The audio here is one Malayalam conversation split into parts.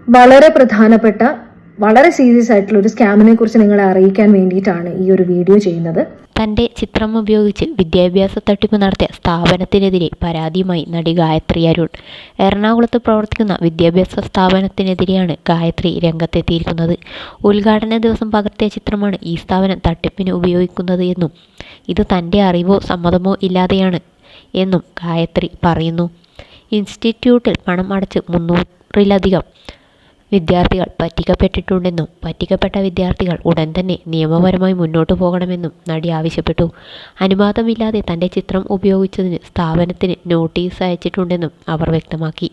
വളരെ പ്രധാനപ്പെട്ട വളരെ സീരിയസ് ആയിട്ടുള്ള ഒരു സ്കാമിനെ കുറിച്ച് നിങ്ങളെ അറിയിക്കാൻ വേണ്ടിയിട്ടാണ് ഈ ഒരു വീഡിയോ ചെയ്യുന്നത്. തൻ്റെ ചിത്രം ഉപയോഗിച്ച് വിദ്യാഭ്യാസ തട്ടിപ്പ് നടത്തിയ സ്ഥാപനത്തിനെതിരെ പരാതിയുമായി നടി ഗായത്രി അരുൺ. എറണാകുളത്ത് പ്രവർത്തിക്കുന്ന വിദ്യാഭ്യാസ സ്ഥാപനത്തിനെതിരെയാണ് ഗായത്രി രംഗത്തെത്തിയിരിക്കുന്നത്. ഉദ്ഘാടന ദിവസം പകർത്തിയ ചിത്രമാണ് ഈ സ്ഥാപനം തട്ടിപ്പിന് ഉപയോഗിക്കുന്നത് എന്നും ഇത് തൻ്റെ അറിവോ സമ്മതമോ ഇല്ലാതെയാണ് എന്നും ഗായത്രി പറയുന്നു. ഇൻസ്റ്റിറ്റ്യൂട്ടിൽ പണം അടച്ച് 300-ലധികം വിദ്യാർത്ഥികൾ പറ്റിക്കപ്പെട്ടിട്ടുണ്ടെന്നും പറ്റിക്കപ്പെട്ട വിദ്യാർത്ഥികൾ ഉടൻ തന്നെ നിയമപരമായി മുന്നോട്ടു പോകണമെന്നും നടി ആവശ്യപ്പെട്ടു. അനുവാദമില്ലാതെ തൻ്റെ ചിത്രം ഉപയോഗിച്ചതിന് സ്ഥാപനത്തിന് നോട്ടീസ് അയച്ചിട്ടുണ്ടെന്നും അവർ വ്യക്തമാക്കി.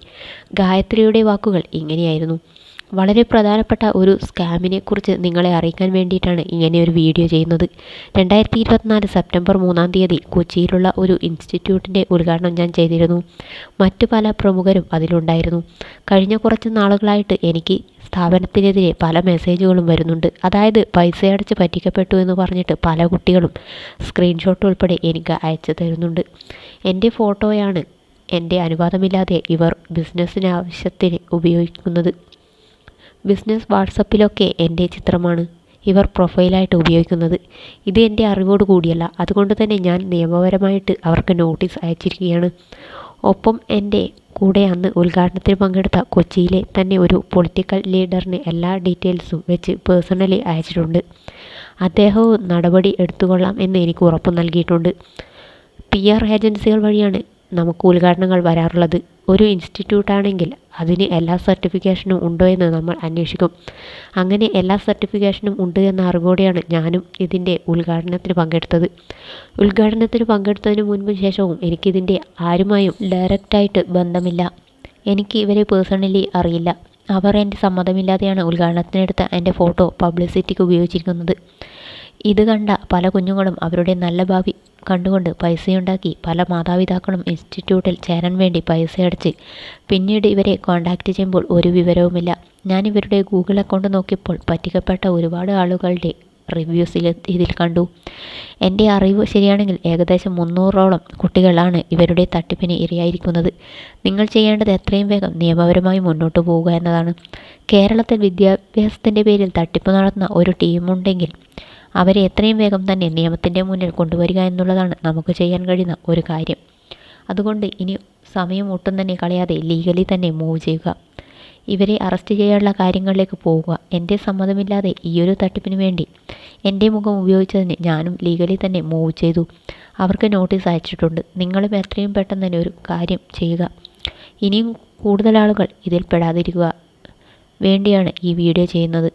ഗായത്രിയുടെ വാക്കുകൾ ഇങ്ങനെയായിരുന്നു: വളരെ പ്രധാനപ്പെട്ട ഒരു സ്കാമിനെ കുറിച്ച് നിങ്ങളെ അറിയിക്കാൻ വേണ്ടിയിട്ടാണ് ഇങ്ങനെയൊരു വീഡിയോ ചെയ്യുന്നത്. 2024 സെപ്റ്റംബർ 3-ാം തീയതി കൊച്ചിയിലുള്ള ഒരു ഇൻസ്റ്റിറ്റ്യൂട്ടിൻ്റെ ഉദ്ഘാടനം ഞാൻ ചെയ്തിരുന്നു. മറ്റു പല പ്രമുഖരും അതിലുണ്ടായിരുന്നു. കഴിഞ്ഞ കുറച്ച് നാളുകളായിട്ട് എനിക്ക് സ്ഥാപനത്തിനെതിരെ പല മെസ്സേജുകളും വരുന്നുണ്ട്. അതായത് പൈസയടച്ച് പറ്റിക്കപ്പെട്ടു എന്ന് പറഞ്ഞിട്ട് പല കുട്ടികളും സ്ക്രീൻഷോട്ട് ഉൾപ്പെടെ എനിക്ക് അയച്ചു തരുന്നുണ്ട്. എൻ്റെ ഫോട്ടോയാണ് എൻ്റെ അനുവാദമില്ലാതെ ഇവർ ബിസിനസ്സിനാവശ്യത്തിന് ഉപയോഗിക്കുന്നത്. ബിസിനസ് വാട്സപ്പിലൊക്കെ എൻ്റെ ചിത്രമാണ് ഇവർ പ്രൊഫൈലായിട്ട് ഉപയോഗിക്കുന്നത്. ഇത് എൻ്റെ അറിവോട് കൂടിയല്ല. അതുകൊണ്ട് തന്നെ ഞാൻ നിയമപരമായിട്ട് അവർക്ക് നോട്ടീസ് അയച്ചിരിക്കുകയാണ്. ഒപ്പം എൻ്റെ കൂടെ അന്ന് ഉദ്ഘാടനത്തിന് പങ്കെടുത്ത കൊച്ചിയിലെ തന്നെ ഒരു പൊളിറ്റിക്കൽ ലീഡറിന് എല്ലാ ഡീറ്റെയിൽസും വെച്ച് പേഴ്സണലി അയച്ചിട്ടുണ്ട്. അദ്ദേഹവും നടപടി എടുത്തുകൊള്ളാം എന്ന് എനിക്ക് ഉറപ്പ് നൽകിയിട്ടുണ്ട്. PR ഏജൻസികൾ വഴിയാണ് നമുക്ക് ഉദ്ഘാടനങ്ങൾ വരാറുള്ളത്. ഒരു ഇൻസ്റ്റിറ്റ്യൂട്ടാണെങ്കിൽ അതിന് എല്ലാ സർട്ടിഫിക്കേഷനും ഉണ്ടോ എന്ന് നമ്മൾ അന്വേഷിക്കും. അങ്ങനെ എല്ലാ സർട്ടിഫിക്കേഷനും ഉണ്ട് എന്ന അറിവോടെയാണ് ഞാനും ഇതിൻ്റെ ഉദ്ഘാടനത്തിന് പങ്കെടുത്തത്. ഉദ്ഘാടനത്തിന് പങ്കെടുത്തതിന് മുൻപും ശേഷവും എനിക്കിതിൻ്റെ ആരുമായും ഡയറക്റ്റായിട്ട് ബന്ധമില്ല. എനിക്ക് ഇവരെ പേഴ്സണലി അറിയില്ല. അവർ എൻ്റെ സമ്മതമില്ലാതെയാണ് ഉദ്ഘാടനത്തിനെടുത്ത എൻ്റെ ഫോട്ടോ പബ്ലിസിറ്റിക്ക് ഉപയോഗിച്ചിരിക്കുന്നത്. ഇത് കണ്ട പല കുഞ്ഞുങ്ങളും അവരുടെ നല്ല ഭാവി കണ്ടുകൊണ്ട് പൈസയുണ്ടാക്കി പല മാതാപിതാക്കളും ഇൻസ്റ്റിറ്റ്യൂട്ടിൽ ചേരാൻ വേണ്ടി പൈസയടച്ച് പിന്നീട് ഇവരെ കോൺടാക്റ്റ് ചെയ്യുമ്പോൾ ഒരു വിവരവുമില്ല. ഞാൻ ഇവരുടെ ഗൂഗിൾ അക്കൗണ്ട് നോക്കിയപ്പോൾ പറ്റിക്കപ്പെട്ട ഒരുപാട് ആളുകളുടെ റിവ്യൂസിൽ ഇതിൽ കണ്ടു. എൻ്റെ അറിവ് ശരിയാണെങ്കിൽ ഏകദേശം 300ഓളം കുട്ടികളാണ് ഇവരുടെ തട്ടിപ്പിന് ഇരയായിരിക്കുന്നത്. നിങ്ങൾ ചെയ്യേണ്ടത് എത്രയും വേഗം നിയമപരമായി മുന്നോട്ട് പോവുക എന്നതാണ്. കേരളത്തിൽ വിദ്യാഭ്യാസത്തിൻ്റെ പേരിൽ തട്ടിപ്പ് നടത്തുന്ന ഒരു ടീമുണ്ടെങ്കിൽ അവരെ എത്രയും വേഗം തന്നെ നിയമത്തിൻ്റെ മുന്നിൽ കൊണ്ടുവരിക എന്നുള്ളതാണ് നമുക്ക് ചെയ്യാൻ കഴിയുന്ന ഒരു കാര്യം. അതുകൊണ്ട് ഇനി സമയം ഒട്ടും തന്നെ കളയാതെ ലീഗലി തന്നെ മൂവ് ചെയ്യുക. ഇവരെ അറസ്റ്റ് ചെയ്യാനുള്ള കാര്യങ്ങളിലേക്ക് പോവുക. എൻ്റെ സമ്മതമില്ലാതെ ഈയൊരു തട്ടിപ്പിന് വേണ്ടി എൻ്റെ മുഖം ഉപയോഗിച്ചതിന് ഞാനും ലീഗലി തന്നെ മൂവ് ചെയ്തു. അവർക്ക് നോട്ടീസ് അയച്ചിട്ടുണ്ട്. നിങ്ങളും എത്രയും പെട്ടെന്ന് തന്നെ ഒരു കാര്യം ചെയ്യുക. ഇനിയും കൂടുതൽ ആളുകൾ ഇതിൽ പെടാതിരിക്കുക വേണ്ടിയാണ് ഈ വീഡിയോ ചെയ്യുന്നത്.